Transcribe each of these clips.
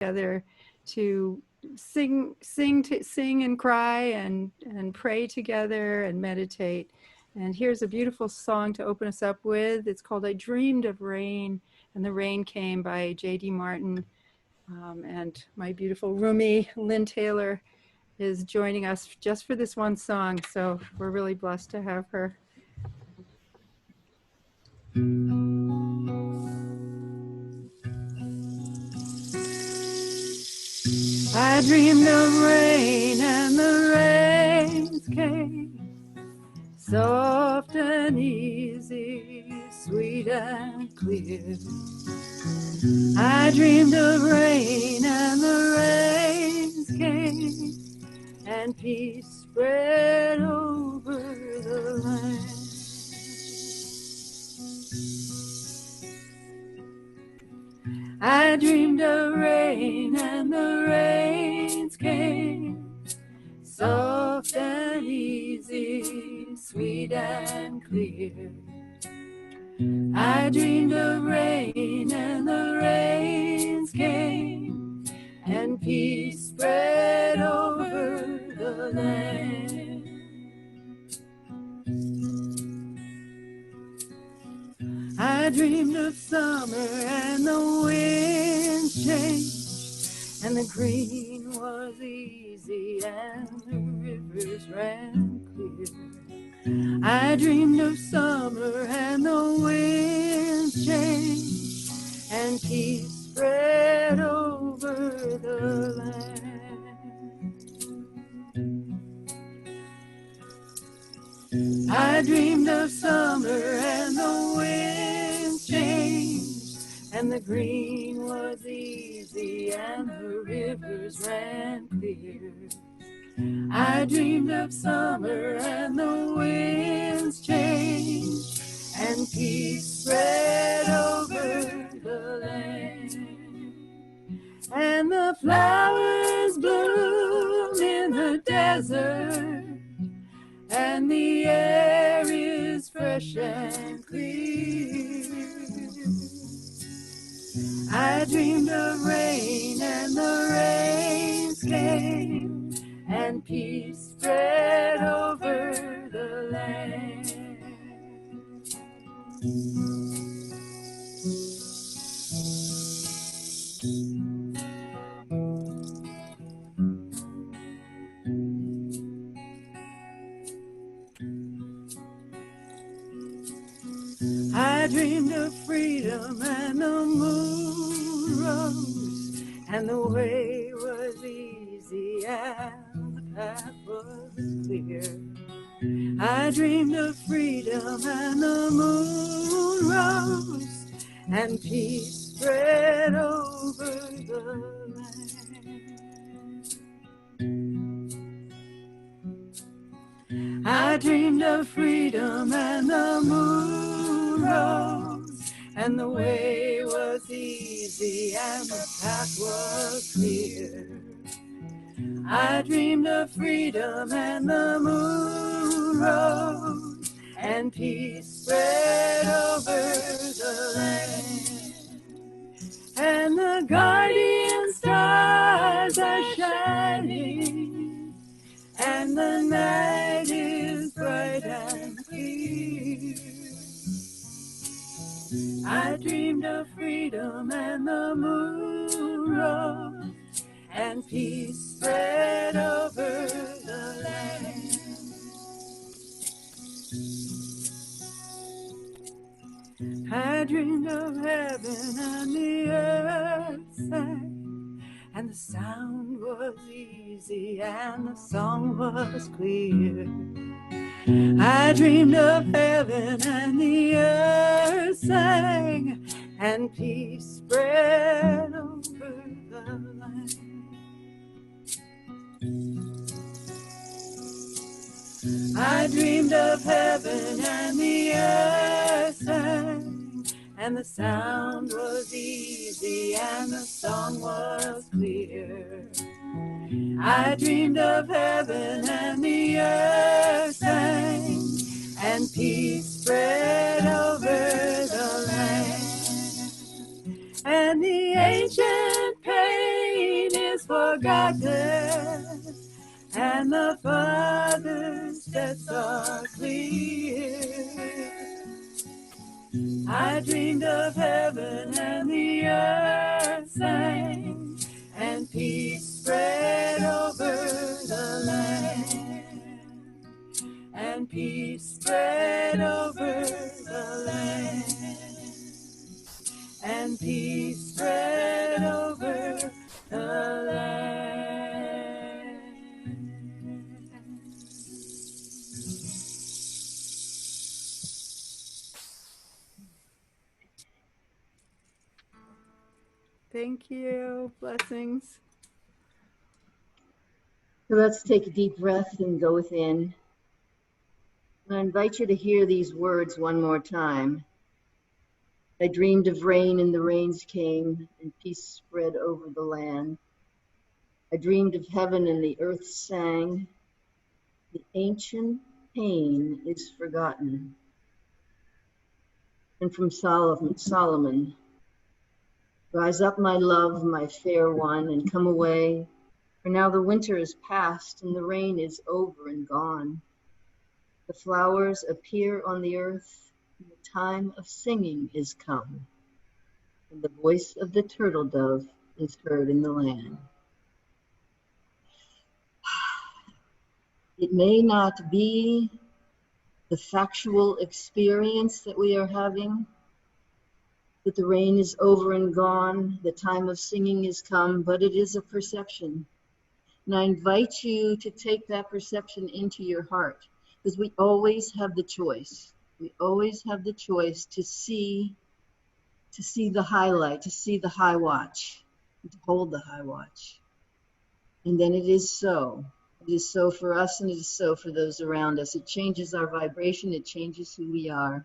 together to sing and cry and pray together and meditate. And here's a beautiful song to open us up with. It's called I Dreamed of Rain, and the Rain Came by J.D. Martin. And my beautiful roomie, Lynn Taylor, is joining us just for this one song. So we're really blessed to have her. I dreamed of rain and the rains came, soft and easy, sweet and clear. I dreamed of rain and the rains came, and peace spread over the land. I dreamed of rain and the rains came, soft and easy, sweet and clear. I dreamed of rain and the rains came, and peace spread over the land. I dreamed of summer and the winds changed, and the green was easy and the rivers ran clear. I dreamed of summer and the winds changed, and peace spread over the land. I dreamed of summer and the winds changed, and the green was easy and the rivers ran clear. I dreamed of summer and the winds changed, and peace spread over the land. And the flowers bloom in the desert, and the air is fresh and clear. I dreamed of rain and the rains came, and peace spread over the land. I dreamed of freedom and the moon rose, and the way was easy and the path was clear. I dreamed of freedom and the moon rose, and peace spread over the land. I dreamed of freedom and the moon rose, and the way was easy and the path was clear. I dreamed of freedom and the moon rose, and peace spread over the land. And the guardian stars are shining, and the night is bright and clear. I dreamed of freedom and the moon rose, and peace spread over the land. I dreamed of heaven and the earth sang, and the sound was easy and the song was clear. I dreamed of heaven and the earth sang, and peace spread over the land. I dreamed of heaven and the earth sang, and the sound was easy and the song was clear. I dreamed of heaven and the earth sang, and peace spread over the land. And the ancient pain forgotten, and the Father's steps are clear. I dreamed of heaven and the earth sang, and peace spread over the land, and peace spread over the land, and peace spread over the land. Thank you. Blessings. So let's take a deep breath and go within. I invite you to hear these words one more time. I dreamed of rain and the rains came, and peace spread over the land. I dreamed of heaven and the earth sang. The ancient pain is forgotten. And from Solomon, rise up, my love, my fair one, and come away, for now the winter is past and the rain is over and gone. The flowers appear on the earth, and the time of singing is come, and the voice of the turtle dove is heard in the land. It may not be the factual experience that we are having, that the rain is over and gone, the time of singing is come, but it is a perception. And I invite you to take that perception into your heart, because we always have the choice. We always have the choice to see the highlight, to see the high watch, to hold the high watch. And then it is so. It is so for us, and it is so for those around us. It changes our vibration. It changes who we are.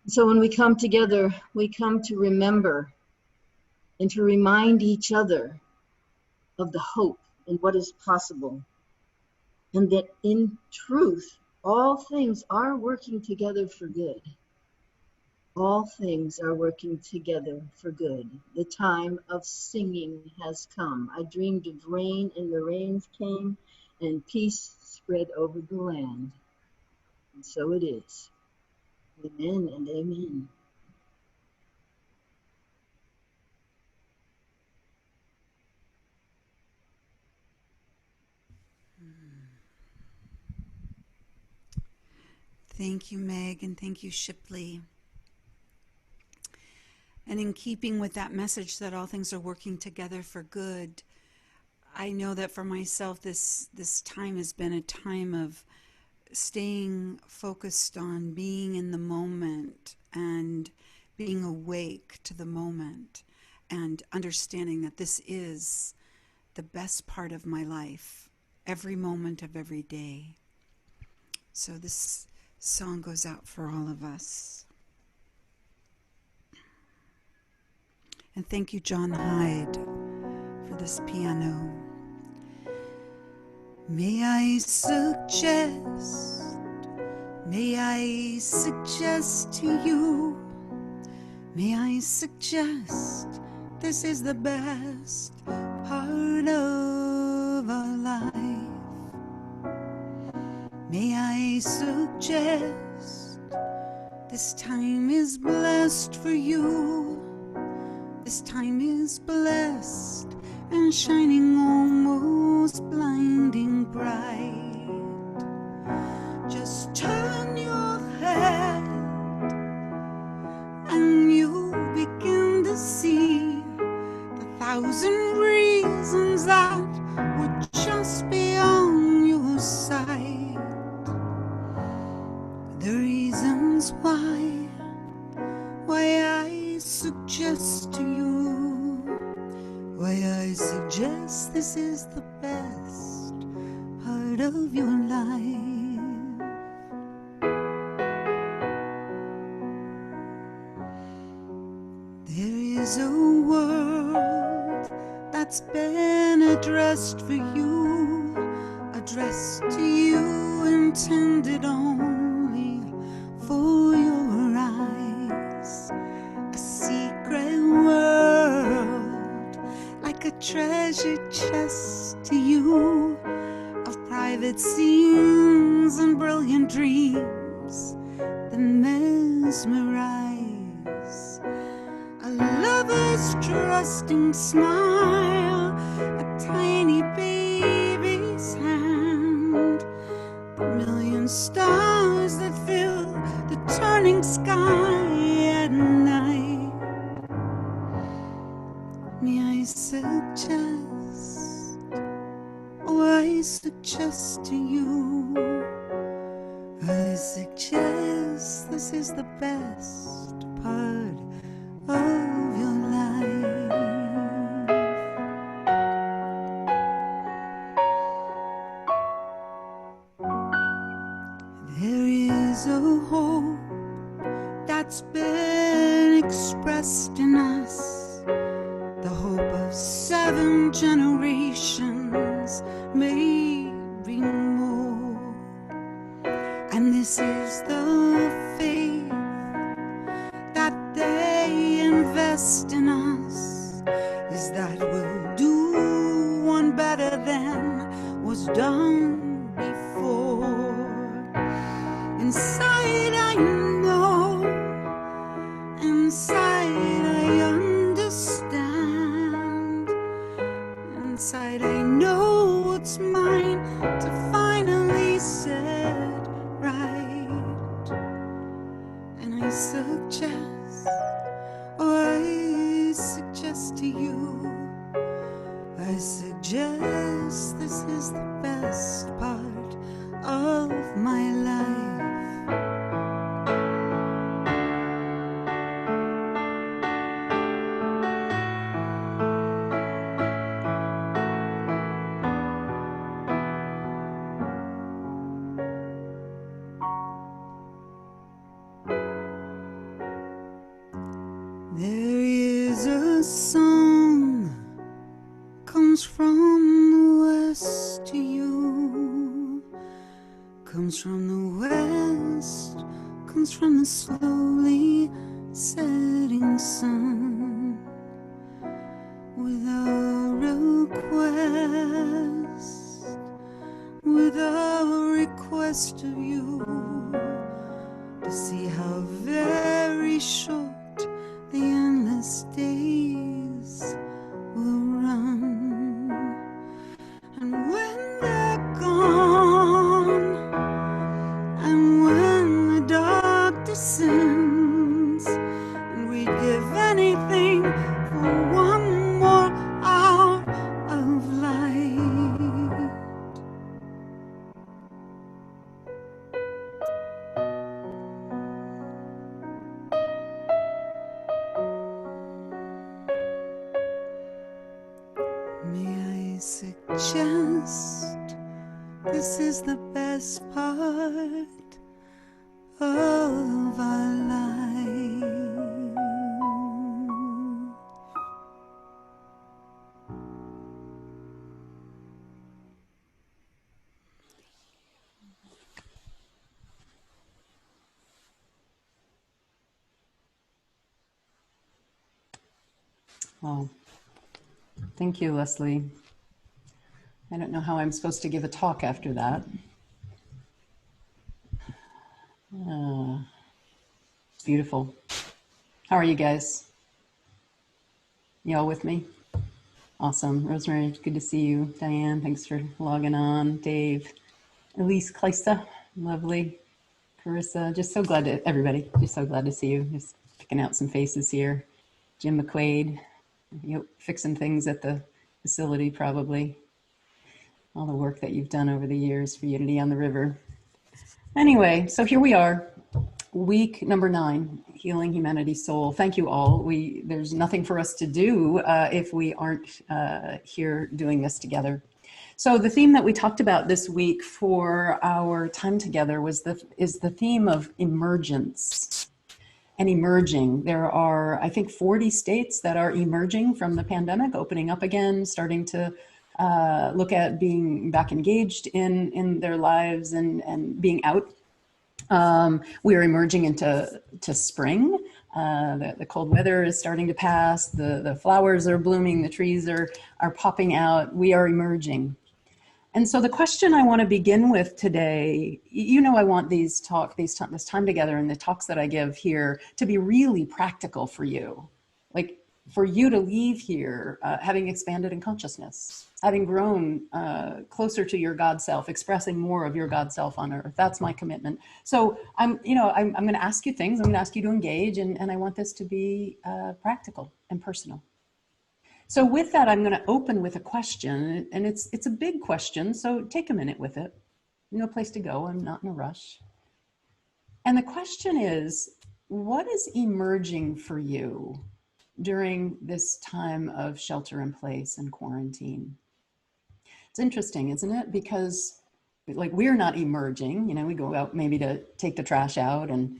So when we come together, we come to remember and to remind each other of the hope and what is possible. And that in truth, all things are working together for good. All things are working together for good. The time of singing has come. I dreamed of rain, and the rains came, and peace spread over the land. And so it is. Amen and amen. Thank you, Meg, and thank you, Shipley. And in keeping with that message that all things are working together for good, I know that for myself, this time has been a time of staying focused on being in the moment and being awake to the moment and understanding that this is the best part of my life, every moment of every day. So this song goes out for all of us. And thank you, John Hyde, for this piano. May I suggest to you, may I suggest this is the best part of our life. May I suggest this time is blessed for you. This time is blessed and shining almost blinding bright. Just turn your head and you begin to see the thousand reasons that would just be on your side. The reasons why I suggest to you, why I suggest this is the best part of your life. There is a word that's been addressed for you, addressed to you, intended only for your eyes. A secret word, like a treasure chest to you of private scenes and brilliant dreams that mesmerize. A lover's trusting smile, a tiny baby's hand, the million stars that fill the turning sky at night. May I suggest, oh, I suggest to you, I suggest this is the best part of your life. There is a hope that's been expressed in us, the hope of 7 generations, maybe more. And this is the faith that they invest in us, is that we'll do one better than was done before. Inside I know, inside I understand, inside I know what's mine to finally set right. And I suggest, oh, I suggest to you, I suggest this is the best part of my life. There is a song comes from the west to you, comes from the west, comes from the slowly setting sun, with a request of you, to see how very short the endless days will run. And when they're gone, and when the dark descends, and we'd give anything for one more hour of light. May I suggest this is the best part of our life. Oh, thank you, Leslie. I don't know how I'm supposed to give a talk after that. It's beautiful. How are you guys? You all with me? Awesome. Rosemary, good to see you. Diane, thanks for logging on. Dave, Elise Kleista, lovely. Carissa, just so glad to, everybody, just so glad to see you. Just picking out some faces here. Jim McQuaid, fixing things at the facility probably. All the work that you've done over the years for Unity on the River. Anyway, so here we are, week number 9, Healing Humanity's Soul. Thank you all. There's nothing for us to do if we aren't here doing this together. So the theme that we talked about this week for our time together is the theme of emergence and emerging. There are, I think, 40 states that are emerging from the pandemic, opening up again, starting to look at being back engaged in their lives and being out. We are emerging into spring. The cold weather is starting to pass. The flowers are blooming. The trees are popping out. We are emerging. And so the question I want to begin with today, you know, I want this time together and the talks that I give here to be really practical for you. Like for you to leave here having expanded in consciousness, having grown closer to your God self, expressing more of your God self on earth. That's my commitment. So I'm going to ask you things. I'm going to ask you to engage, and I want this to be practical and personal. So with that, I'm going to open with a question, and it's a big question, so take a minute with it. No place to go. I'm not in a rush. And the question is, what is emerging for you during this time of shelter in place and quarantine? It's interesting, isn't it? Because like we're not emerging, you know, we go out maybe to take the trash out and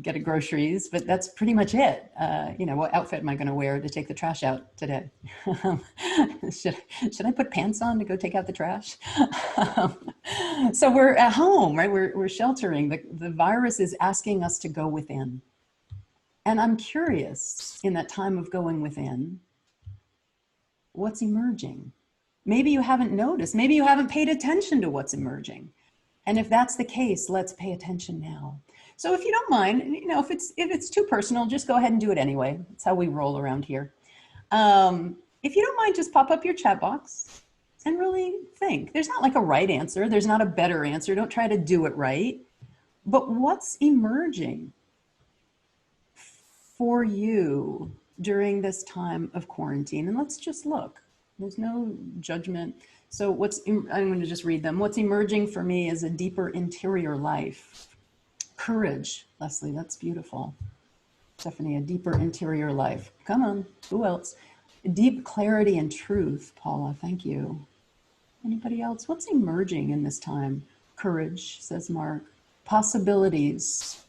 get groceries, but that's pretty much it. You know, what outfit am I going to wear to take the trash out today? Should I put pants on to go take out the trash? So we're at home, right? We're sheltering. The virus is asking us to go within. And I'm curious, in that time of going within, what's emerging? Maybe you haven't noticed. Maybe you haven't paid attention to what's emerging. And if that's the case, let's pay attention now. So if you don't mind, you know, if it's too personal, just go ahead and do it anyway. That's how we roll around here. If you don't mind, just pop up your chat box and really think. There's not like a right answer. There's not a better answer. Don't try to do it right. But what's emerging for you during this time of quarantine? And let's just look. There's no judgment. So I'm going to just read them. What's emerging for me is a deeper interior life. Courage, Leslie, that's beautiful. Stephanie, a deeper interior life. Come on, who else? Deep clarity and truth, Paula, thank you. Anybody else? What's emerging in this time? Courage, says Mark. Possibilities.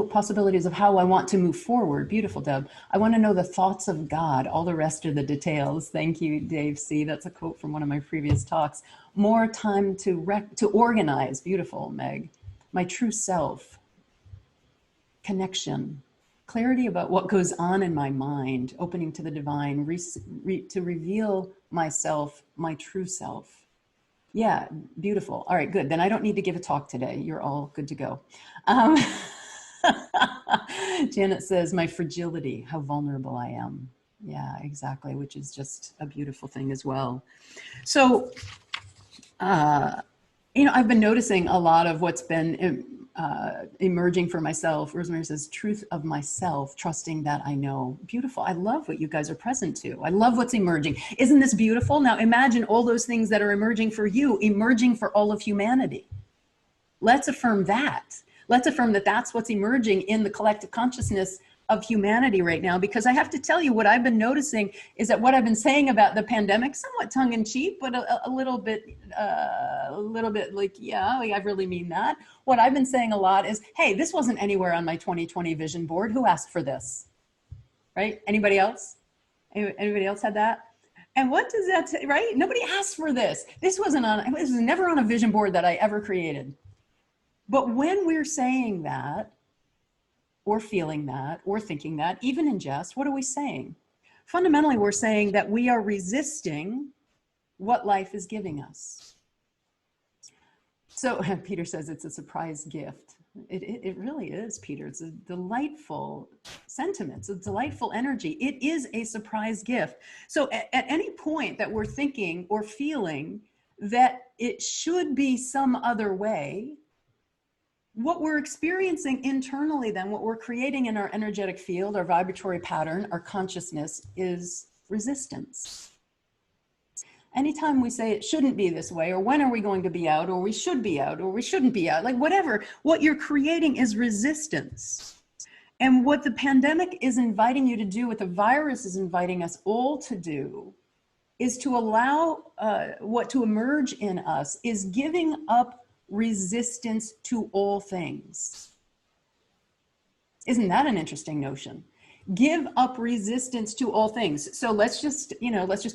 Possibilities of how I want to move forward. Beautiful, Deb. I want to know the thoughts of God. All the rest are the details. Thank you, Dave C. That's a quote from one of my previous talks. More time to organize. Beautiful, Meg. My true self. Connection. Clarity about what goes on in my mind. Opening to the divine. To reveal myself, my true self. Yeah, beautiful. All right, good. Then I don't need to give a talk today. You're all good to go. Janet says, my fragility, how vulnerable I am. Yeah, exactly, which is just a beautiful thing as well. So, you know, I've been noticing a lot of what's been emerging for myself. Rosemary says, truth of myself, trusting that I know. Beautiful. I love what you guys are present to. I love what's emerging. Isn't this beautiful? Now imagine all those things that are emerging for you, emerging for all of humanity. Let's affirm that. Let's affirm that that's what's emerging in the collective consciousness of humanity right now, because I have to tell you what I've been noticing is that what I've been saying about the pandemic, somewhat tongue in cheek, but a little bit like, yeah, like I really mean that. What I've been saying a lot is, hey, this wasn't anywhere on my 2020 vision board. Who asked for this? Right? Anybody else? Anybody else had that? And what does that say, right? Nobody asked for this. This was never on a vision board that I ever created. But when we're saying that, or feeling that, or thinking that, even in jest, what are we saying? Fundamentally, we're saying that we are resisting what life is giving us. So Peter says it's a surprise gift. It really is, Peter. It's a delightful sentiment. It's a delightful energy. It is a surprise gift. So at any point that we're thinking or feeling that it should be some other way, what we're experiencing internally then, what we're creating in our energetic field, our vibratory pattern, our consciousness is resistance. Anytime we say it shouldn't be this way, or when are we going to be out, or we should be out, or we shouldn't be out, like whatever, what you're creating is resistance. And what the pandemic is inviting you to do, what the virus is inviting us all to do, is to allow what to emerge in us is giving up resistance to all things. Isn't that an interesting notion? Give up resistance to all things. So let's just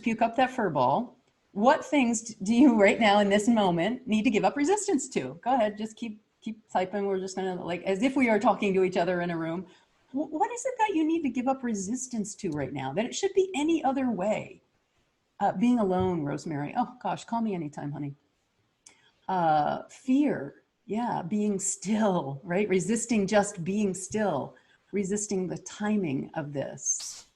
puke up that fur ball. What things do you right now in this moment need to give up resistance to? Go ahead, just keep typing. We're just gonna, like, as if we are talking to each other in a room. What is it that you need to give up resistance to right now? That it should be any other way. Being alone, Rosemary. Oh gosh, call me anytime, honey. Fear, yeah, being still, right? Resisting just being still, resisting the timing of this.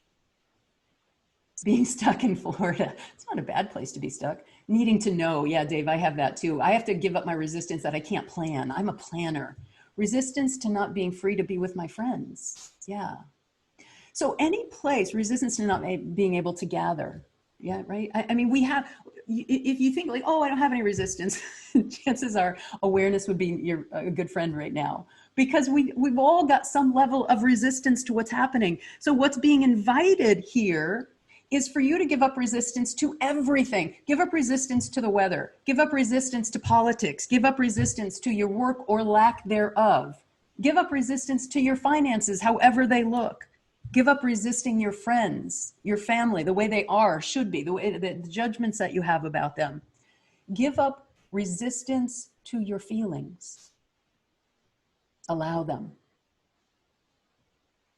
Being stuck in Florida. It's not a bad place to be stuck. Needing to know. Yeah, Dave, I have that too. I have to give up my resistance that I can't plan. I'm a planner. Resistance to not being free to be with my friends. Yeah. So any place, resistance to not being able to gather. Yeah, right. I mean, we have, if you think like, oh, I don't have any resistance, chances are awareness would be a good friend right now, because we've all got some level of resistance to what's happening. So what's being invited here is for you to give up resistance to everything. Give up resistance to the weather. Give up resistance to politics. Give up resistance to your work or lack thereof. Give up resistance to your finances, however they look. Give up resisting your friends, your family, the way they are, should be, the judgments that you have about them. Give up resistance to your feelings. Allow them.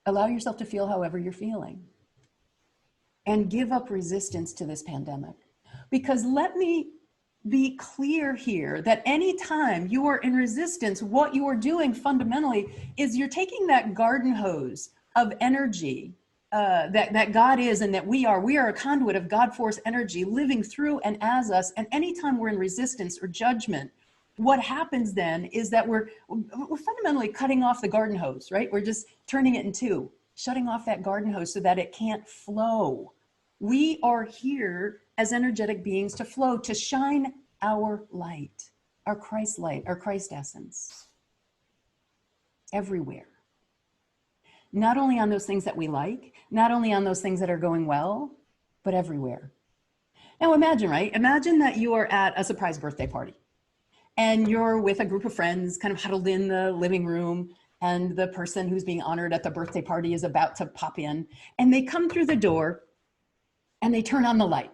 Allow yourself to feel however you're feeling. And give up resistance to this pandemic. Because let me be clear here that anytime you are in resistance, what you are doing fundamentally is you're taking that garden hose of energy that God is and that we are a conduit of God force energy living through and as us. And anytime we're in resistance or judgment, what happens then is that we're fundamentally cutting off the garden hose, right? We're just turning it in two, shutting off that garden hose so that it can't flow. We are here as energetic beings to flow, to shine our light, our Christ light, our Christ essence, everywhere. Not only on those things that we like, not only on those things that are going well, but everywhere. Now imagine, right? Imagine that you are at a surprise birthday party and you're with a group of friends kind of huddled in the living room, and the person who's being honored at the birthday party is about to pop in, and they come through the door and they turn on the light,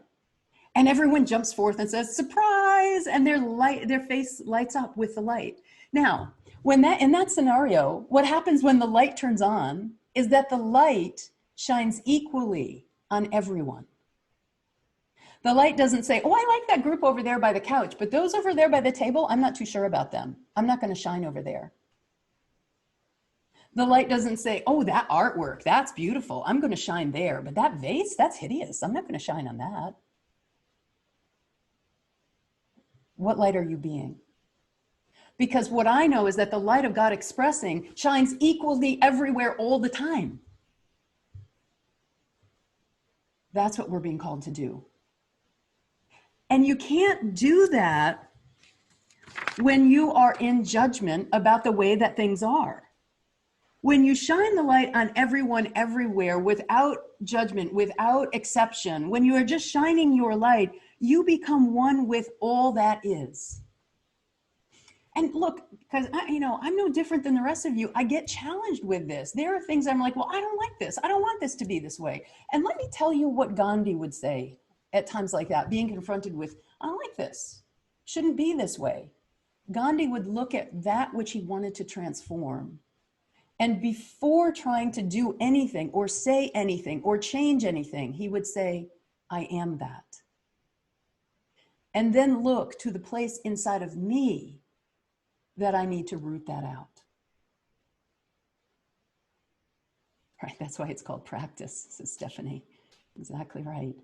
and everyone jumps forth and says, surprise, and their face lights up with the light. Now, in that scenario, what happens when the light turns on is that the light shines equally on everyone. The light doesn't say, oh, I like that group over there by the couch, but those over there by the table, I'm not too sure about them. I'm not going to shine over there. The light doesn't say, oh, that artwork, that's beautiful, I'm going to shine there, but that vase, that's hideous, I'm not going to shine on that. What light are you being? Because what I know is that the light of God expressing shines equally everywhere all the time. That's what we're being called to do. And you can't do that when you are in judgment about the way that things are. When you shine the light on everyone everywhere without judgment, without exception, when you are just shining your light, you become one with all that is. And look, because I'm no different than the rest of you. I get challenged with this. There are things I'm like, well, I don't like this. I don't want this to be this way. And let me tell you what Gandhi would say at times like that, being confronted with, I don't like this. Shouldn't be this way. Gandhi would look at that which he wanted to transform. And before trying to do anything or say anything or change anything, he would say, I am that. And then look to the place inside of me that I need to root that out. Right, that's why it's called practice, says Stephanie. Exactly right.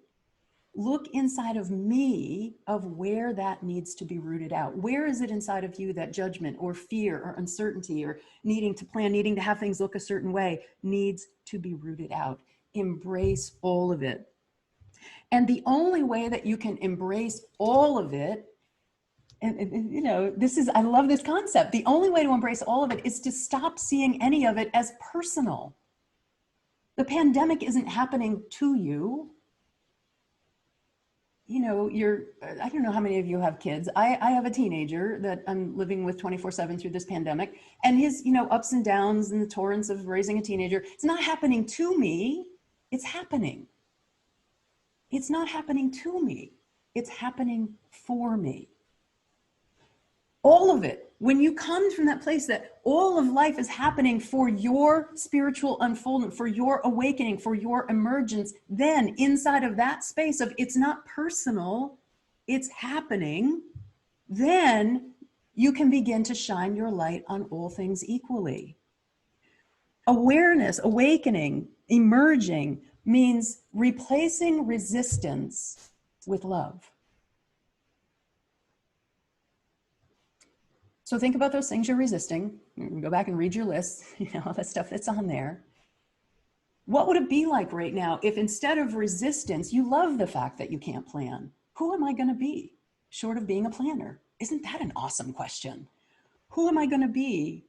Look inside of me of where that needs to be rooted out. Where is it inside of you that judgment or fear or uncertainty or needing to plan, needing to have things look a certain way needs to be rooted out? Embrace all of it. And the only way that you can embrace all of it, I love this concept. The only way to embrace all of it is to stop seeing any of it as personal. The pandemic isn't happening to you. I don't know how many of you have kids. I have a teenager that I'm living with 24/7 through this pandemic, and his, ups and downs and the torrents of raising a teenager, it's not happening to me. It's happening. It's not happening to me. It's happening for me. All of it when you come from that place that all of life is happening for your spiritual unfoldment, for your awakening, for your emergence, then inside of that space of it's not personal, it's happening, then you can begin to shine your light on all things equally. Awareness, awakening, emerging means replacing resistance with love. So think about those things you're resisting. Go back and read your list, all that stuff that's on there. What would it be like right now if instead of resistance, you love the fact that you can't plan? Who am I going to be short of being a planner? Isn't that an awesome question? Who am I going to be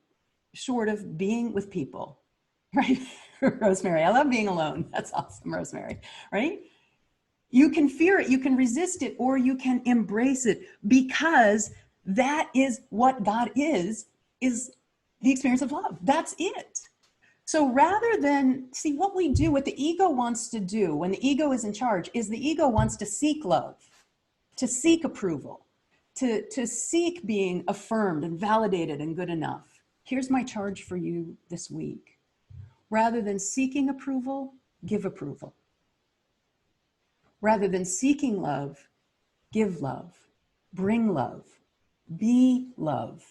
short of being with people, right? Rosemary, I love being alone. That's awesome, Rosemary, right? You can fear it, you can resist it, or you can embrace it, because that is what God is the experience of love. That's it. So rather than, see, what we do, what the ego wants to do when the ego is in charge is the ego wants to seek love, to seek approval, to seek being affirmed and validated and good enough. Here's my charge for you this week. Rather than seeking approval, give approval. Rather than seeking love, give love, bring love, be love.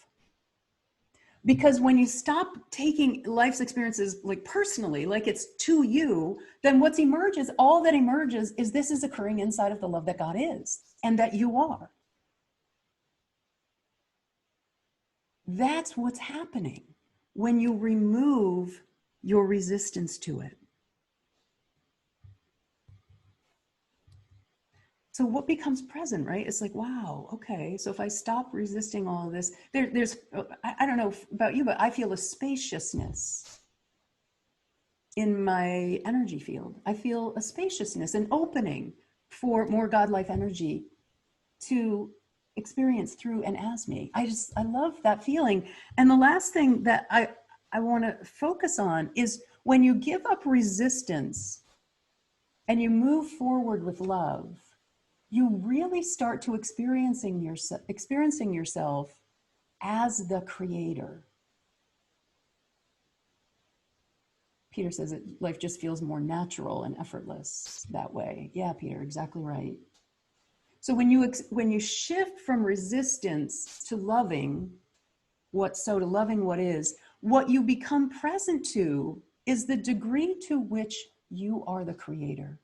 Because when you stop taking life's experiences like personally, like it's to you, then what emerges, all that emerges is this is occurring inside of the love that God is and that you are. That's what's happening when you remove your resistance to it. So what becomes present, right? It's like, wow, okay. So if I stop resisting all of this, there's, I don't know about you, but I feel a spaciousness in my energy field. I feel a spaciousness, an opening for more God-life energy to experience through and as me. I love that feeling. And the last thing that I want to focus on is when you give up resistance and you move forward with love, you really start to experiencing yourself as the creator. Peter says that life just feels more natural and effortless that way. Yeah, Peter, exactly right. So when you shift from resistance to loving to loving what is, what you become present to is the degree to which you are the creator.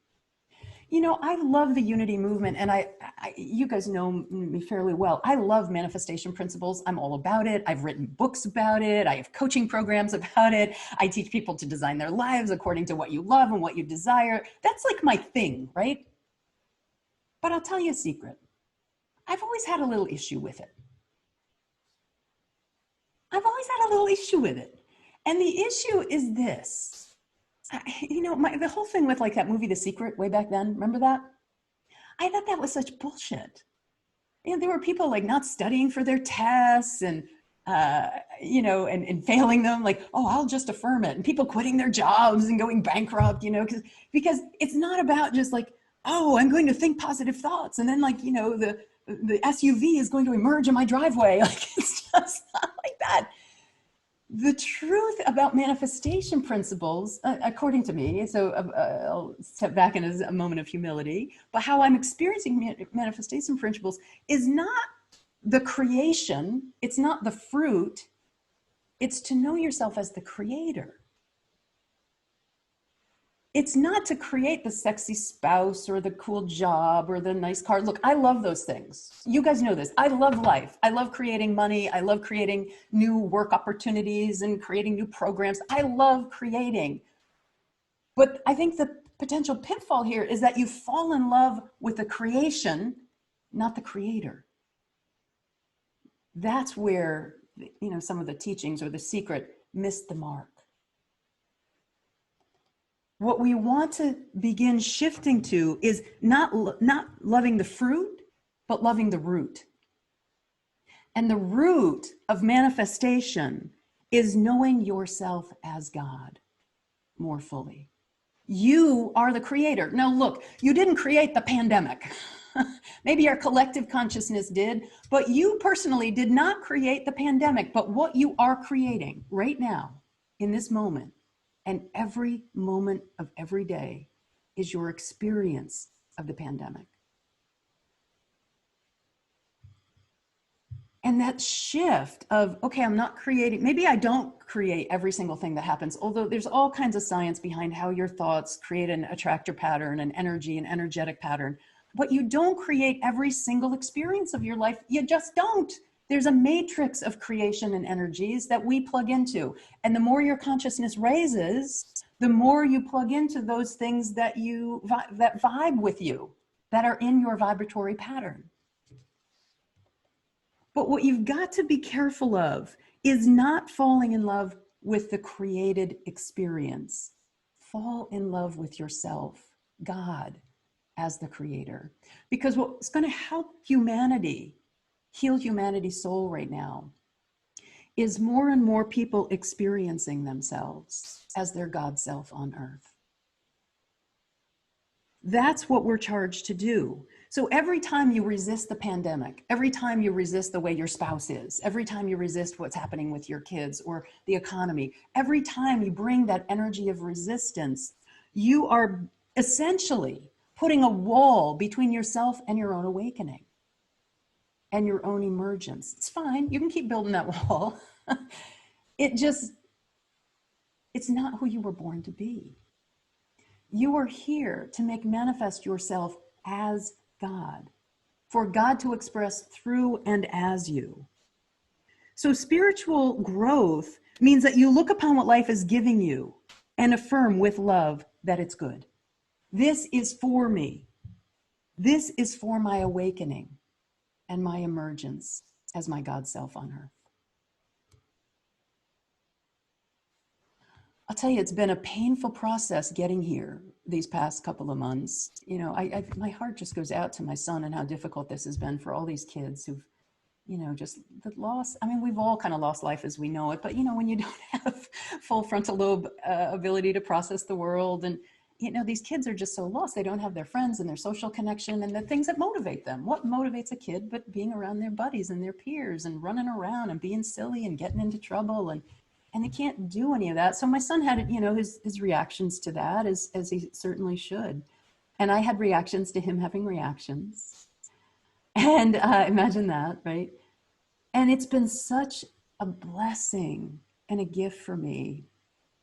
I love the unity movement, and you guys know me fairly well. I love manifestation principles. I'm all about it. I've written books about it. I have coaching programs about it. I teach people to design their lives according to what you love and what you desire. That's like my thing, right? But I'll tell you a secret. I've always had a little issue with it. And the issue is this. The whole thing with like that movie, The Secret, way back then, remember that? I thought that was such bullshit. There were people like not studying for their tests and, and failing them, like, oh, I'll just affirm it. And people quitting their jobs and going bankrupt, because it's not about just like, oh, I'm going to think positive thoughts. And then like, the SUV is going to emerge in my driveway. Like, it's just not like that. The truth about manifestation principles, according to me, so I'll step back in as a moment of humility, but how I'm experiencing manifestation principles is not the creation, it's not the fruit, it's to know yourself as the creator. It's not to create the sexy spouse or the cool job or the nice car. Look, I love those things. You guys know this. I love life. I love creating money. I love creating new work opportunities and creating new programs. I love creating. But I think the potential pitfall here is that you fall in love with the creation, not the creator. That's where, some of the teachings or the secret missed the mark. What we want to begin shifting to is not loving the fruit, but loving the root. And the root of manifestation is knowing yourself as God more fully. You are the creator. Now look, you didn't create the pandemic. Maybe our collective consciousness did, but you personally did not create the pandemic. But what you are creating right now, in this moment, and every moment of every day, is your experience of the pandemic. And that shift of, okay, I'm not creating, maybe I don't create every single thing that happens, although there's all kinds of science behind how your thoughts create an attractor pattern, an energy, an energetic pattern. But you don't create every single experience of your life. You just don't. There's a matrix of creation and energies that we plug into. And the more your consciousness raises, the more you plug into those things that that vibe with you, that are in your vibratory pattern. But what you've got to be careful of is not falling in love with the created experience. Fall in love with yourself, God, as the creator. Because what's going to help humanity, heal humanity's soul right now, is more and more people experiencing themselves as their God self on earth. That's what we're charged to do. So every time you resist the pandemic, every time you resist the way your spouse is, every time you resist what's happening with your kids or the economy, every time you bring that energy of resistance, you are essentially putting a wall between yourself and your own awakening and your own emergence. It's fine. You can keep building that wall. It's not who you were born to be. You are here to make manifest yourself as God, for God to express through and as you. So spiritual growth means that you look upon what life is giving you and affirm with love that it's good. This is for me. This is for my awakening and my emergence as my God self on earth. I'll tell you, it's been a painful process getting here these past couple of months. You know, my heart just goes out to my son and how difficult this has been for all these kids who've, you know, just the loss. I mean, we've all kind of lost life as we know it, but you know, when you don't have full frontal lobe ability to process the world, and you know, these kids are just so lost. They don't have their friends and their social connection and the things that motivate them. What motivates a kid but being around their buddies and their peers and running around and being silly and getting into trouble, and they can't do any of that. So my son had, you know, his reactions to that, as he certainly should. And I had reactions to him having reactions. And imagine that, right? And it's been such a blessing and a gift for me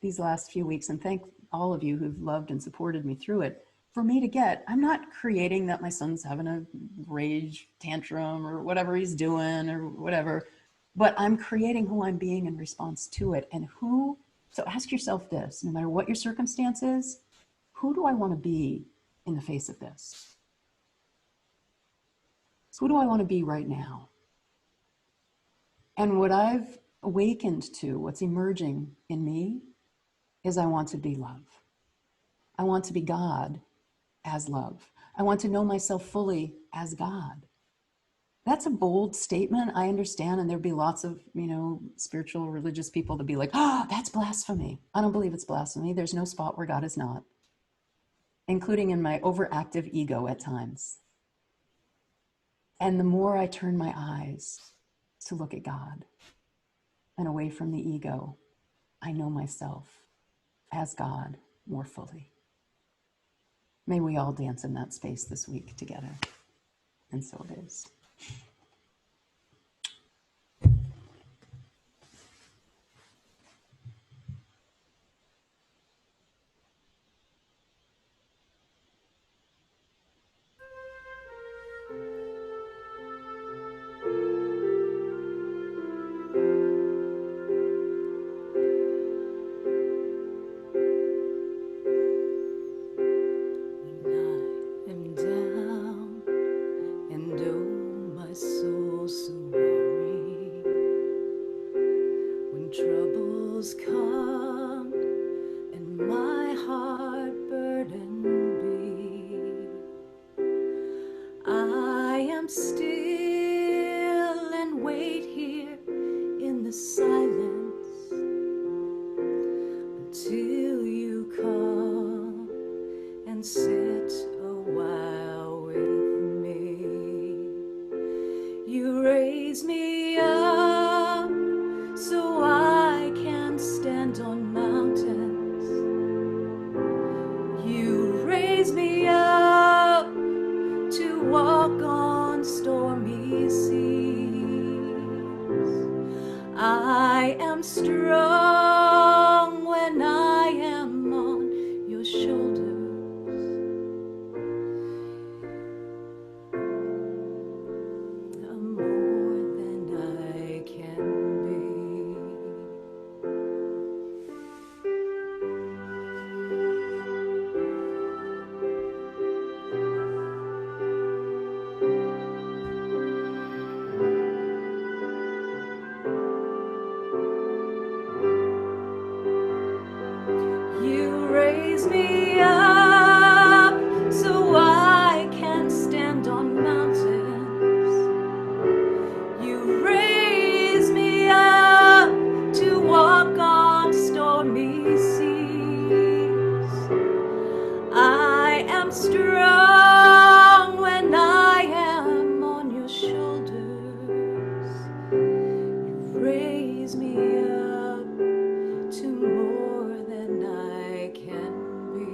these last few weeks. And thank all of you who've loved and supported me through it. For me to get, I'm not creating that my son's having a rage tantrum or whatever he's doing or whatever, but I'm creating who I'm being in response to it. And so ask yourself this, no matter what your circumstance is, who do I want to be in the face of this? Who do I want to be right now? And what I've awakened to, what's emerging in me, is I want to be love. I want to be God as love. I want to know myself fully as God. That's a bold statement, I understand, and there'd be lots of, you know, spiritual, religious people to be like, that's blasphemy. I don't believe it's blasphemy. There's no spot where God is not, including in my overactive ego at times. And the more I turn my eyes to look at God and away from the ego, I know myself as God more fully. May we all dance in that space this week together. And so it is. Sit a while with me. seas. I am strong when I am on your shoulders. I'm more than I can be. You raise me up so I can stand on mountains. You raise me up to walk on stormy seas. I am strong when I am on your shoulders. You raise me up to more than I can be.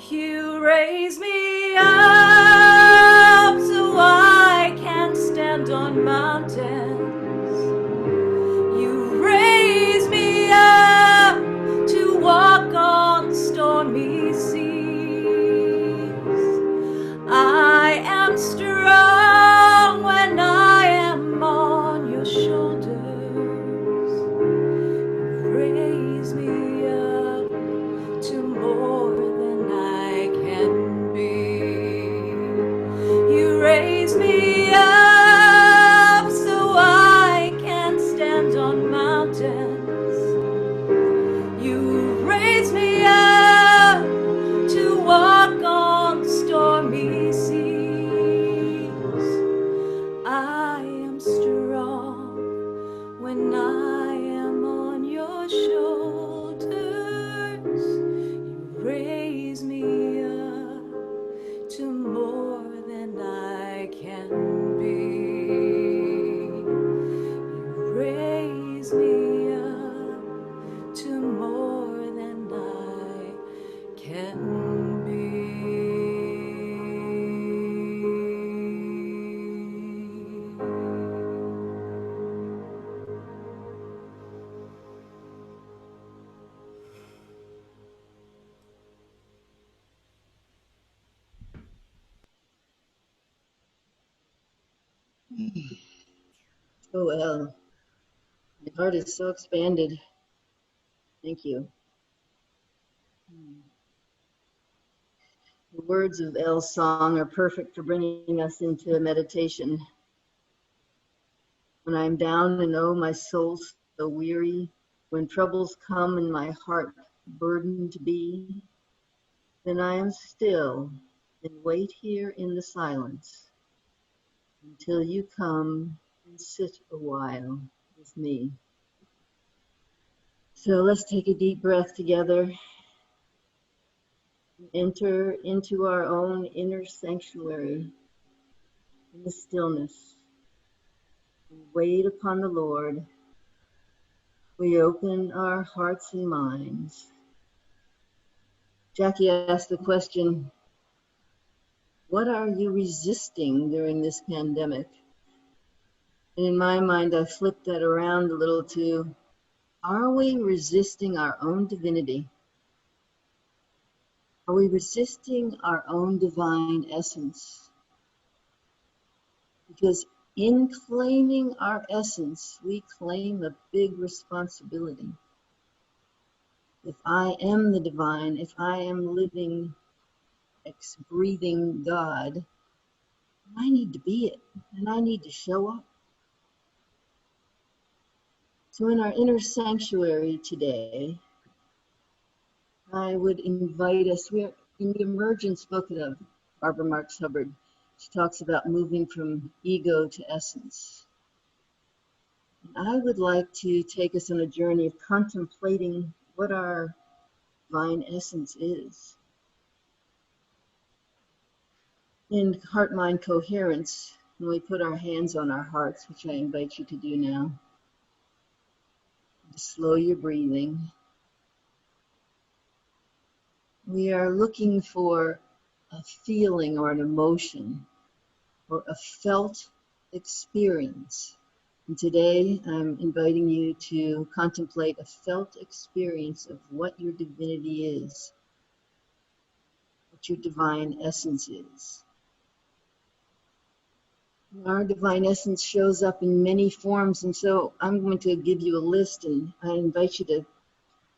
You raise me up so I can stand on mountains. You raise me up to walk on stormy seas. I am strong when I am on your shoulders. Raise me up to more than I can be. You raise me up so I can stand on mountains. You raise me up to walk on stormy seas. I am strong when I am on your shoulders. You raise me up to more than I can be. You raise me up to more than I can be. Oh, well, my heart is so expanded. Thank you. The words of Elle's song are perfect for bringing us into meditation. When I am down and oh, my soul's so weary, when troubles come and my heart burdened be, then I am still and wait here in the silence until you come and sit a while with me. So let's take a deep breath together. Enter into our own inner sanctuary in the stillness. We wait upon the Lord. We open our hearts and minds. Jackie asked the question, what are you resisting during this pandemic? And in my mind, I flipped that around a little to, are we resisting our own divinity? Are we resisting our own divine essence? Because in claiming our essence, we claim a big responsibility. If I am the divine, if I am living, breathing God, I need to be it, and I need to show up. So in our inner sanctuary today, I would invite us, we're in the emergence book of Barbara Marx Hubbard. She talks about moving from ego to essence. And I would like to take us on a journey of contemplating what our divine essence is. In heart-mind coherence, when we put our hands on our hearts, which I invite you to do now, slow your breathing. We are looking for a feeling or an emotion or a felt experience. And today I'm inviting you to contemplate a felt experience of what your divinity is, what your divine essence is. Our divine essence shows up in many forms, and so I'm going to give you a list, and I invite you to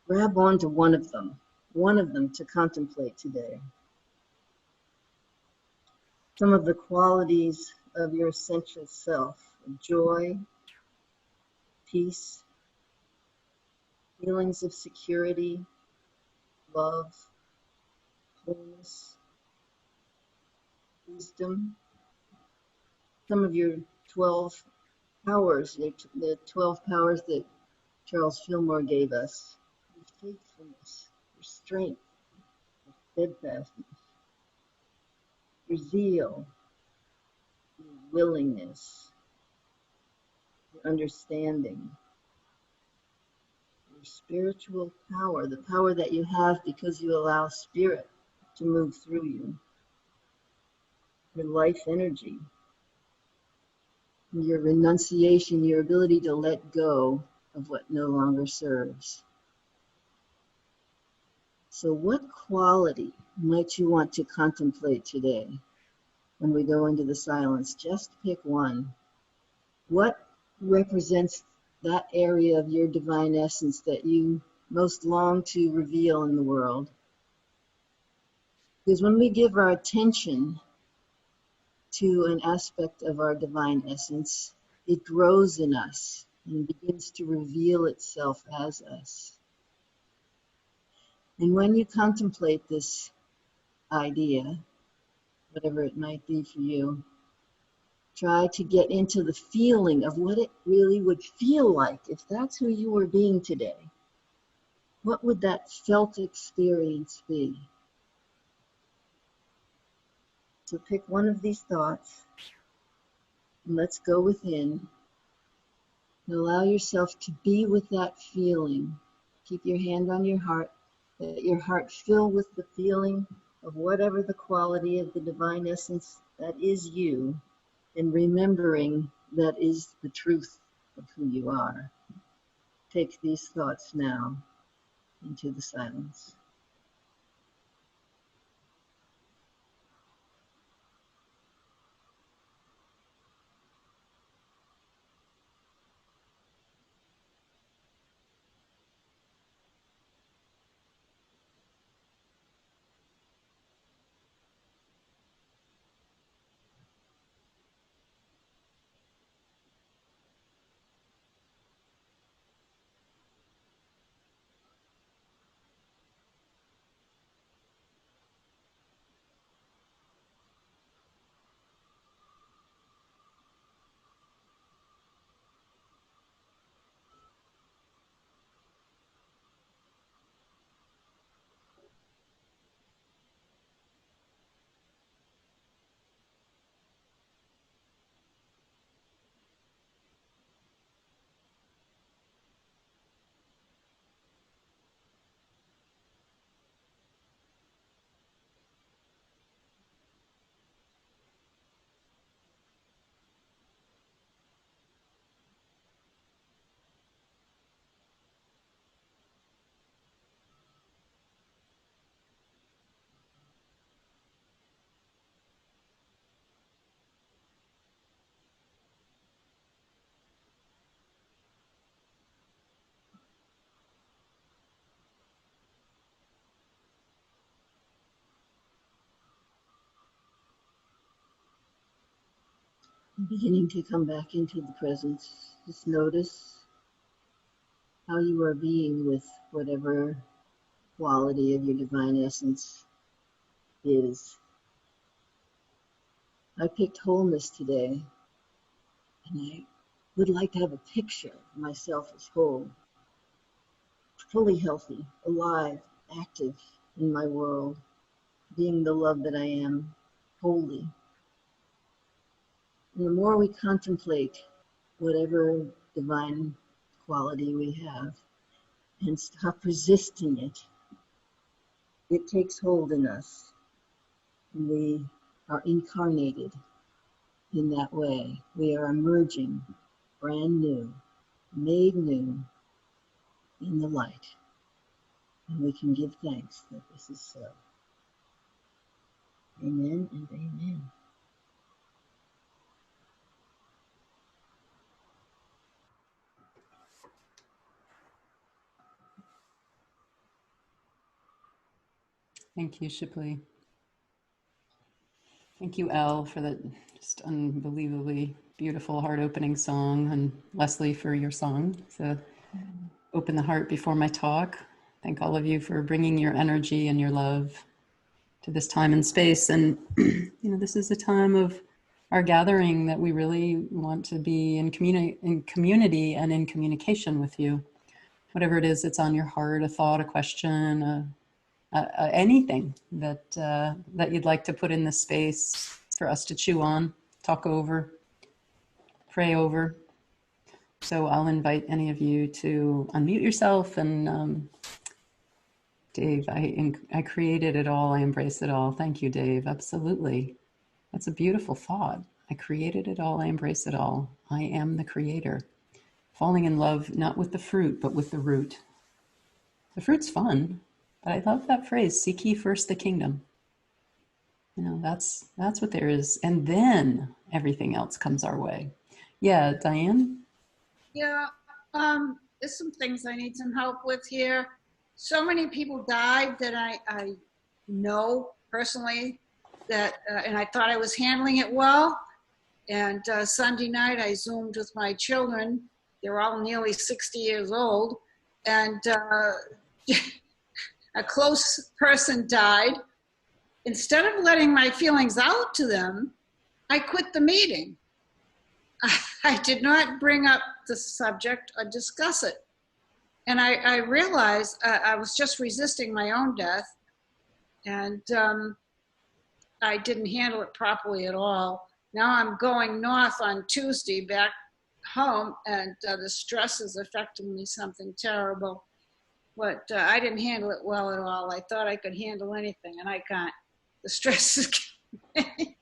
grab onto one of them to contemplate today. Some of the qualities of your essential self: joy, peace, feelings of security, love, wholeness, wisdom. Some of your 12 powers, the 12 powers that Charles Fillmore gave us: your faithfulness, your strength, your steadfastness, your zeal, your willingness, your understanding, your spiritual power, the power that you have because you allow spirit to move through you, your life energy, your renunciation, your ability to let go of what no longer serves. So what quality might you want to contemplate today when we go into the silence? Just pick one. What represents that area of your divine essence that you most long to reveal in the world? Because when we give our attention to an aspect of our divine essence, it grows in us and begins to reveal itself as us. And when you contemplate this idea, whatever it might be for you, try to get into the feeling of what it really would feel like if that's who you were being today. What would that felt experience be? So pick one of these thoughts and let's go within and allow yourself to be with that feeling. Keep your hand on your heart, let your heart fill with the feeling of whatever the quality of the divine essence that is you, and remembering that is the truth of who you are. Take these thoughts now into the silence. Beginning to come back into the presence, just notice how you are being with whatever quality of your divine essence is. I picked wholeness today, and I would like to have a picture of myself as whole, fully healthy, alive, active in my world, being the love that I am, holy. And the more we contemplate whatever divine quality we have and stop resisting it, it takes hold in us. And we are incarnated in that way. We are emerging brand new, made new in the light. And we can give thanks that this is so. Amen and amen. Thank you, Shipley. Thank you, Elle, for that just unbelievably beautiful heart-opening song, and Leslie for your song. So, open the heart before my talk. Thank all of you for bringing your energy and your love to this time and space. And this is a time of our gathering that we really want to be in community and in communication with you. Whatever it is that's on your heart, a thought, a question, anything that you'd like to put in this space for us to chew on, talk over, pray over. So I'll invite any of you to unmute yourself. And Dave, I created it all. I embrace it all. Thank you, Dave. Absolutely. That's a beautiful thought. I created it all. I embrace it all. I am the creator. Falling in love, not with the fruit, but with the root. The fruit's fun, but I love that phrase, seek ye first the kingdom. That's what there is. And then everything else comes our way. Yeah, Diane? Yeah, there's some things I need some help with here. So many people died that I know personally that, and I thought I was handling it well. And Sunday night I Zoomed with my children. They're all nearly 60 years old. And a close person died. Instead of letting my feelings out to them, I quit the meeting. I did not bring up the subject or discuss it. And I realized I was just resisting my own death, and I didn't handle it properly at all. Now I'm going north on Tuesday back home, and the stress is affecting me something terrible. But I didn't handle it well at all. I thought I could handle anything, and I can't. The stress is killing me.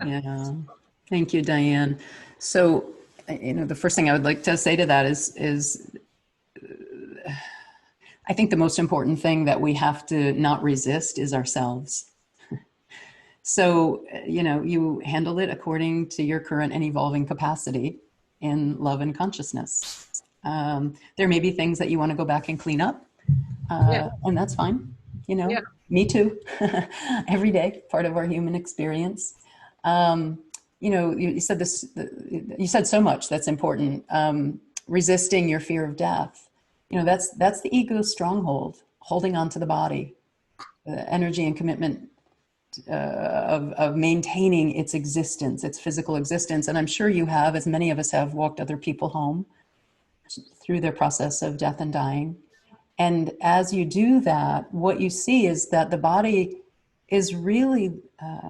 Yeah. Thank you, Diane. So, the first thing I would like to say to that is I think the most important thing that we have to not resist is ourselves. So, you handle it according to your current and evolving capacity in love and consciousness. There may be things that you want to go back and clean up, and that's fine. Yeah. Me too. Every day, part of our human experience. You said this. You said so much that's important. Resisting your fear of death. That's the ego's stronghold, holding on to the body, the energy and commitment of maintaining its existence, its physical existence. And I'm sure you have, as many of us have, walked other people home through their process of death and dying. And as you do that, what you see is that the body is really,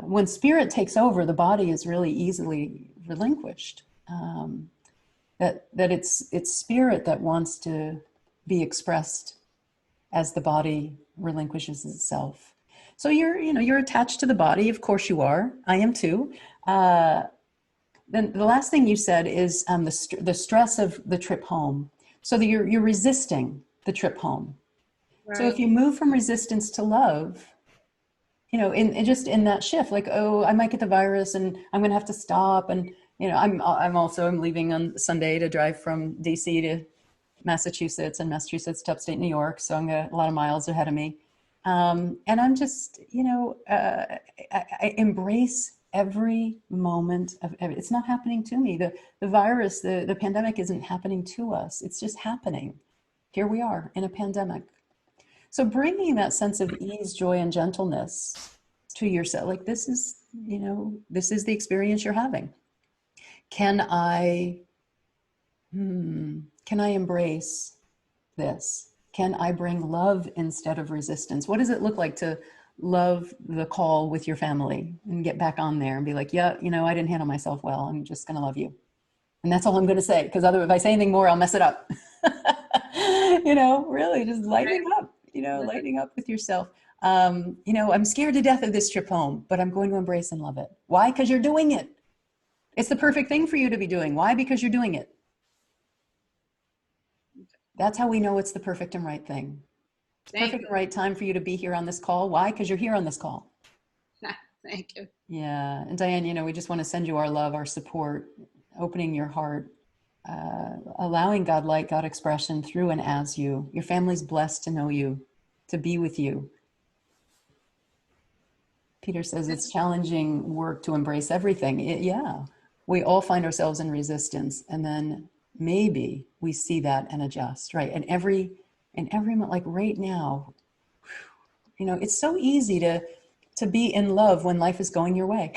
when spirit takes over, the body is really easily relinquished. That it's spirit that wants to be expressed as the body relinquishes itself. So you're attached to the body. Of course you are. I am too. Then the last thing you said is the stress of the trip home. So that you're resisting the trip home. Right. So if you move from resistance to love, in that shift, like, oh, I might get the virus and I'm going to have to stop. And, I'm leaving on Sunday to drive from DC to Massachusetts and Massachusetts to upstate New York. So I'm got a lot of miles ahead of me. And I'm just, I embrace every moment of it's not happening to me. The virus, the pandemic isn't happening to us. It's just happening. Here we are in a pandemic. So bringing that sense of ease, joy, and gentleness to yourself, like this is the experience you're having. Can I embrace this? Can I bring love instead of resistance? What does it look like to love the call with your family and get back on there and be like, yeah, I didn't handle myself well. I'm just going to love you. And that's all I'm going to say, because if I say anything more, I'll mess it up. Really just lightening up, lightening up with yourself. I'm scared to death of this trip home, but I'm going to embrace and love it. Why? Because you're doing it. It's the perfect thing for you to be doing. Why? Because you're doing it. That's how we know it's the perfect and right thing. Perfect and right time for you to be here on this call. Why? Because you're here on this call. Thank you. Yeah. And Diane, we just want to send you our love, our support, opening your heart, allowing God light, God expression through and as you. Your family's blessed to know you, to be with you. Peter says it's challenging work to embrace everything. Yeah. We all find ourselves in resistance, and then maybe we see that and adjust, right? And every like right now, it's so easy to be in love when life is going your way.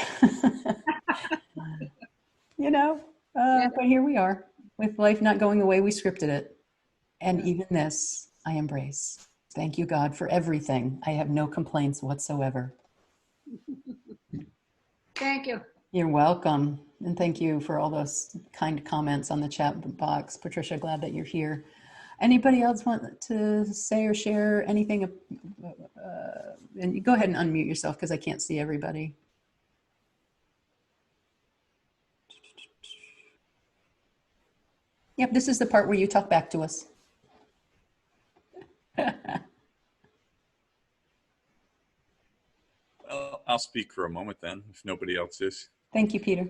But here we are with life not going the way we scripted it. And even this, I embrace. Thank you, God, for everything. I have no complaints whatsoever. Thank you. You're welcome. And thank you for all those kind comments on the chat box. Patricia, glad that you're here. Anybody else want to say or share anything? And you go ahead and unmute yourself because I can't see everybody. Yep, this is the part where you talk back to us. Well, I'll speak for a moment then, if nobody else is. Thank you, Peter.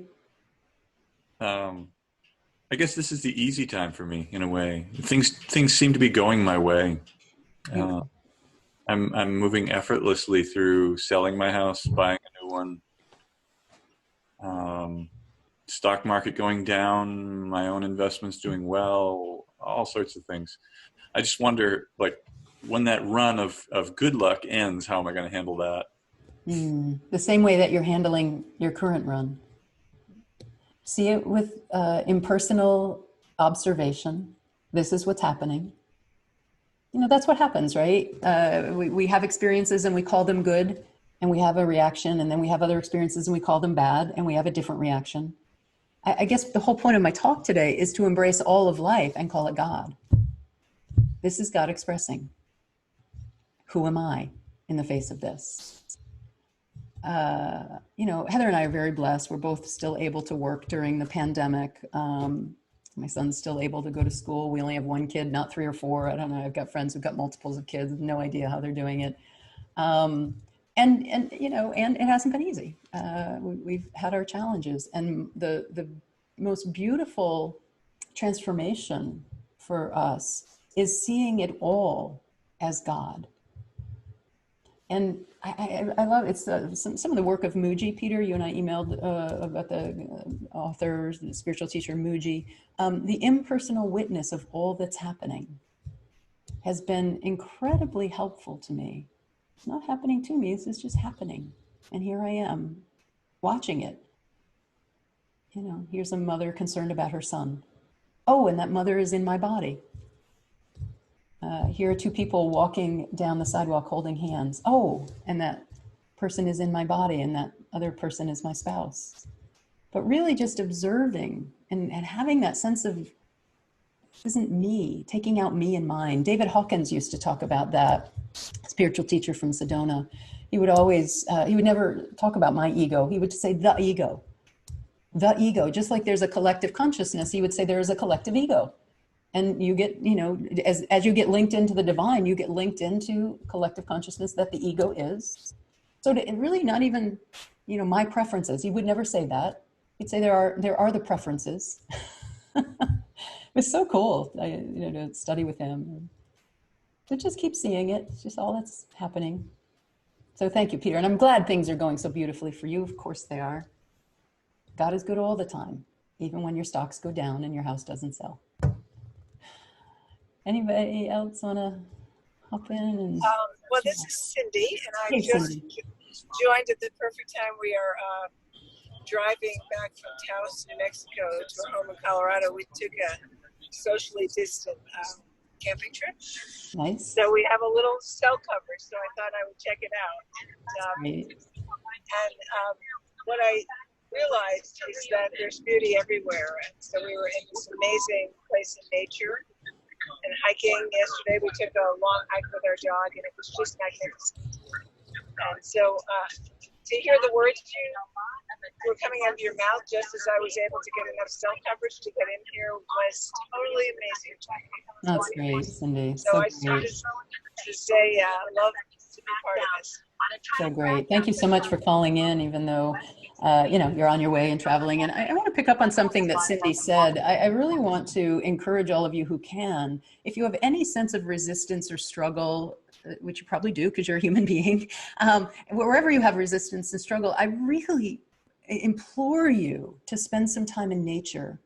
I guess this is the easy time for me in a way. Things seem to be going my way. I'm moving effortlessly through selling my house, buying a new one. Stock market going down, my own investments doing well, all sorts of things. I just wonder, like, when that run of good luck ends, how am I going to handle that? The same way that you're handling your current run. See it with impersonal observation. This is what's happening. That's what happens, right? We have experiences and we call them good and we have a reaction, and then we have other experiences and we call them bad and we have a different reaction. I guess the whole point of my talk today is to embrace all of life and call it God. This is God expressing. Who am I in the face of this? Heather and I are very blessed. We're both still able to work during the pandemic. My son's still able to go to school. We only have one kid, not 3 or 4. I don't know. I've got friends who've got multiples of kids. No idea how they're doing it. And it hasn't been easy. We've had our challenges, and the most beautiful transformation for us is seeing it all as God. And I love it's some of the work of Mooji. Peter, you and I emailed about the author, the spiritual teacher Mooji. The impersonal witness of all that's happening has been incredibly helpful to me. It's not happening to me, it's just happening. And here I am watching it. Here's a mother concerned about her son. Oh, and that mother is in my body. Here are 2 people walking down the sidewalk holding hands. Oh, and that person is in my body, and that other person is my spouse. But really just observing and having that sense of, this isn't me, taking out me and mine. David Hawkins used to talk about that, spiritual teacher from Sedona. He would always, he would never talk about my ego. He would say the ego. The ego, just like there's a collective consciousness, he would say there is a collective ego. And you get, as you get linked into the divine, you get linked into collective consciousness that the ego is. So to really not even, my preferences, he would never say that. He'd say there are the preferences. It was so cool, to study with him. To just keep seeing it. It's just all that's happening. So thank you, Peter. And I'm glad things are going so beautifully for you. Of course they are. God is good all the time, even when your stocks go down and your house doesn't sell. Anybody else want to hop in? And well, this is Cindy, and I Hey, just Cindy. joined at the perfect time. We are driving back from Taos, New Mexico to our home in Colorado. We took a socially distant camping trip. Nice. So we have a little cell coverage, so I thought I would check it out. Great. And what I realized is that there's beauty everywhere. And so we were in this amazing place in nature and hiking. Yesterday we took a long hike with our dog, and it was just magnificent. And so to hear the words were coming out of your mouth just as I was able to get enough cell coverage to get in here was totally amazing. That's great, Cindy. So So I great. just to say, love to be part of this. So great. Thank you so much for calling in, even though, you're on your way and traveling. And I want to pick up on something that Cindy said. I really want to encourage all of you who can, if you have any sense of resistance or struggle, which you probably do because you're a human being, wherever you have resistance and struggle, I really implore you to spend some time in nature.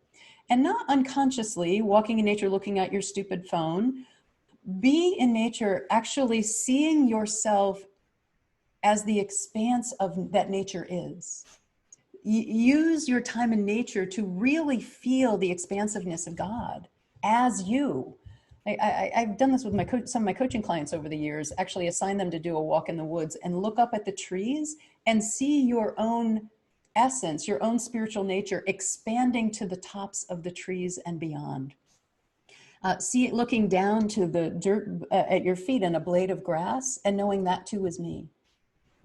And not unconsciously walking in nature, looking at your stupid phone. Be in nature, actually seeing yourself as the expanse of that nature is. Use your time in nature to really feel the expansiveness of God as you. I've done this with some of my coaching clients over the years, actually assign them to do a walk in the woods and look up at the trees and see your own essence, your own spiritual nature expanding to the tops of the trees and beyond. See it looking down to the dirt at your feet and a blade of grass and knowing that too is me.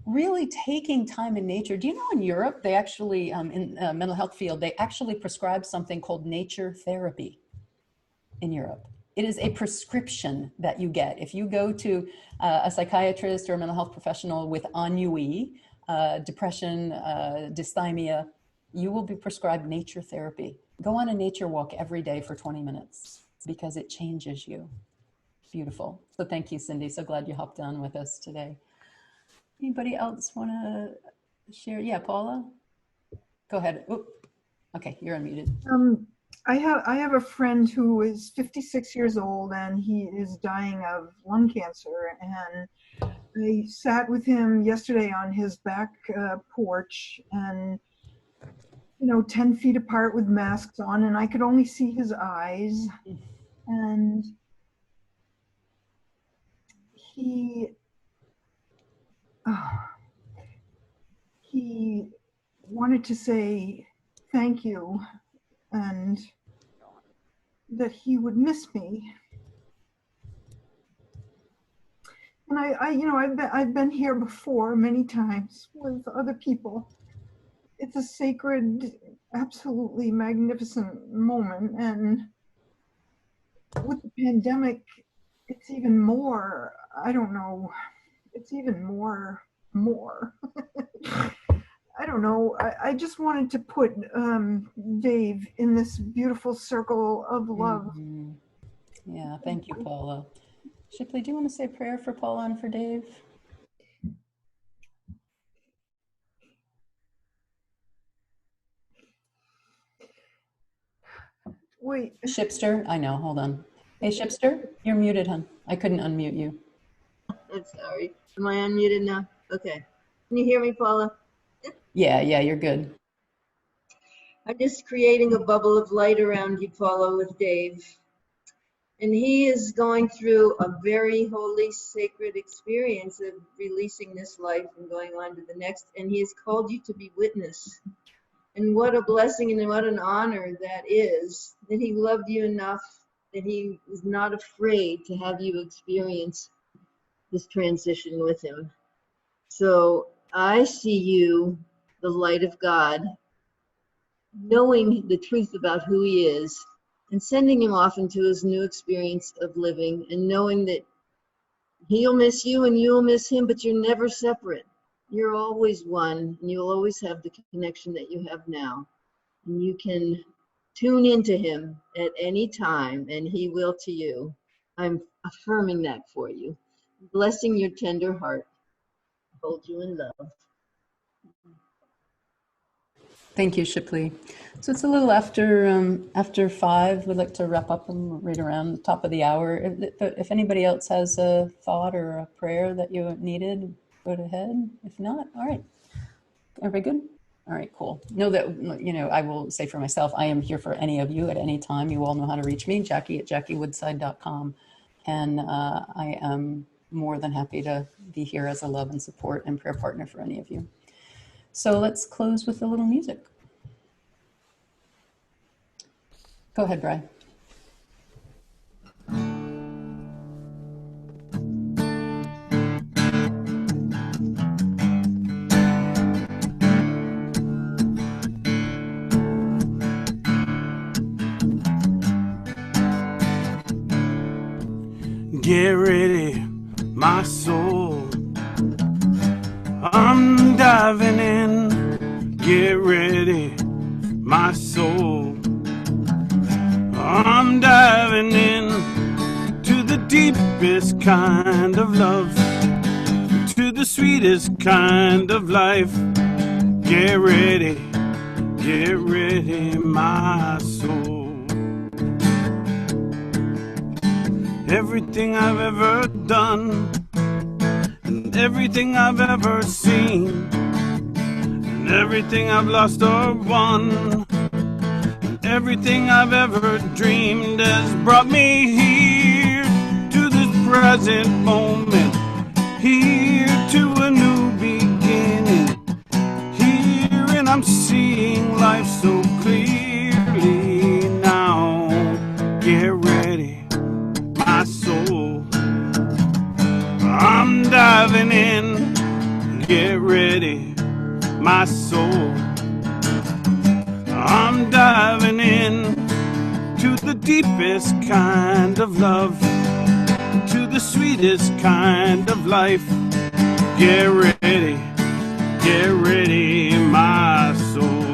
Really taking time in nature. Do you know in Europe, they actually, in the mental health field, they actually prescribe something called nature therapy in Europe. It is a prescription that you get. If you go to a psychiatrist or a mental health professional with ennui, depression, dysthymia, you will be prescribed nature therapy. Go on a nature walk every day for 20 minutes because it changes you. Beautiful. So thank you, Cindy. So glad you hopped on with us today. Anybody else want to share? Yeah, Paula? Go ahead. Oop. Okay, you're unmuted. I have a friend who is 56 years old and he is dying of lung cancer, and I sat with him yesterday on his back porch and 10 feet apart with masks on, and I could only see his eyes, and he wanted to say thank you and that he would miss me. And I've been here before many times with other people. It's a sacred, absolutely magnificent moment. And with the pandemic, it's even more, I don't know, it's even more. I don't know. I just wanted to put Dave in this beautiful circle of love. Mm-hmm. Yeah, thank you, Paula. Shipley, do you want to say a prayer for Paula and for Dave? Wait. Shipster? I know, hold on. Hey, Shipster, you're muted, hon. I couldn't unmute you. I'm sorry. Am I unmuted now? Okay. Can you hear me, Paula? Yeah, you're good. I'm just creating a bubble of light around you, Paula, with Dave. And he is going through a very holy, sacred experience of releasing this life and going on to the next. And he has called you to be witness. And what a blessing and what an honor that is, that he loved you enough that he was not afraid to have you experience this transition with him. So I see you, the light of God, knowing the truth about who he is and sending him off into his new experience of living, and knowing that he'll miss you and you'll miss him, but you're never separate. You're always one, and you'll always have the connection that you have now. And you can tune into him at any time, and he will to you. I'm affirming that for you. Blessing your tender heart. Hold you in love. Thank you, Shipley. So it's a little after 5. We'd like to wrap up and right around the top of the hour. If anybody else has a thought or a prayer that you needed, go ahead. If not, all right. Everybody good? All right, cool. Know that, I will say for myself, I am here for any of you at any time. You all know how to reach me, Jackie@JackieWoodside.com. And I am more than happy to be here as a love and support and prayer partner for any of you. So let's close with a little music. Go ahead, Bri. Get ready, my soul. I'm diving in. Get ready, my soul. I'm diving in to the deepest kind of love, to the sweetest kind of life. Get ready, my soul. Everything I've ever done, and everything I've ever seen, and everything I've lost or won, and everything I've ever dreamed has brought me here to this present moment, here to a new beginning, here, and I'm seeing life so clearly now. Get ready, my soul. I'm diving in. Get ready, my soul. I'm diving in to the deepest kind of love, to the sweetest kind of life. Get ready, my soul.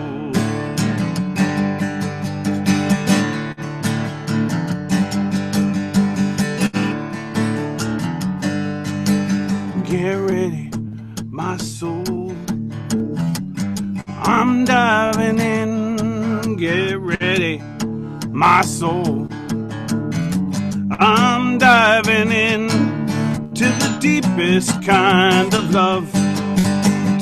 Get ready, my soul. I'm diving in. Get ready, my soul. I'm diving in to the deepest kind of love,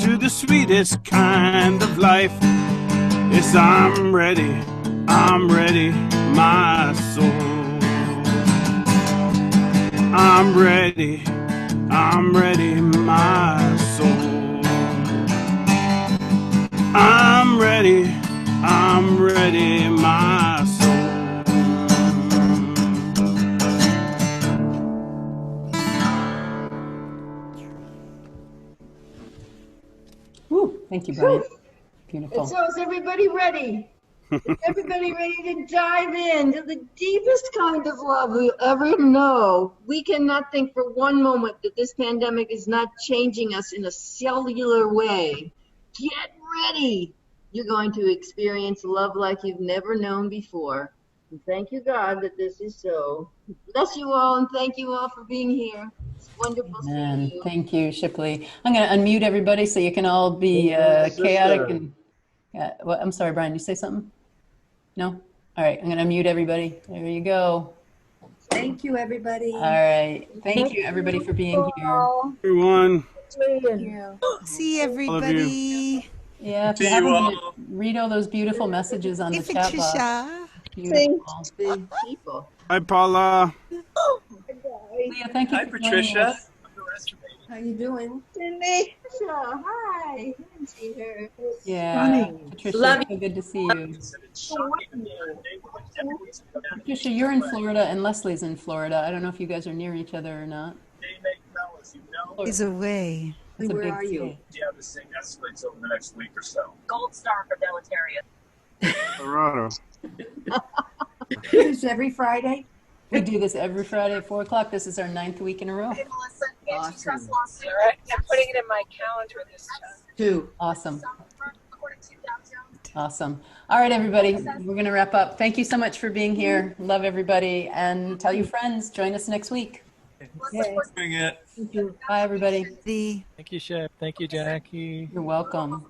to the sweetest kind of life. Yes, I'm ready, my soul. I'm ready, my soul. I'm ready, my soul. Woo, thank you, Brian. Beautiful. And so is everybody ready? Is everybody ready to dive into the deepest kind of love we'll ever know? We cannot think for one moment that this pandemic is not changing us in a cellular way. Get ready. You're going to experience love like you've never known before. And thank you, God, that this is so. Bless you all, and thank you all for being here. It's wonderful seeing you. Thank you, Shipley. I'm going to unmute everybody so you can all be chaotic and. Well, I'm sorry, Brian. You say something? No? All right. I'm going to unmute everybody. There you go. Thank you, everybody. All right. Thank you, everybody, for being here. Everyone. See everybody. Yeah, if you have a minute, read all those beautiful messages on the Hey, chat box. Patricia. Beautiful. Big people. Hi, Paula. Leah, thank you Hi, for joining Patricia. us. How you doing? Cindy. Hi. I haven't seen her. Yeah, Patricia, Love so good to see you. Patricia, you're in Florida and Leslie's in Florida. I don't know if you guys are near each other or not. Is away. It's a Where big are you? state. Yeah, this thing escalates over the next week or so. Gold star for deleterious. Colorado. This every Friday? We do this every Friday at 4 o'clock. This is our 9th week in a row. Hey, Melissa, antitrust Awesome. lawsuit. All right, I'm putting it in my calendar this time. 2. Awesome. According to Dow Jones. Awesome. All right, everybody, we're going to wrap up. Thank you so much for being here. Love everybody. And tell your friends, join us next week. Doing it. Bye, everybody. The Thank you, Chef. Thank you, Jackie. You're welcome.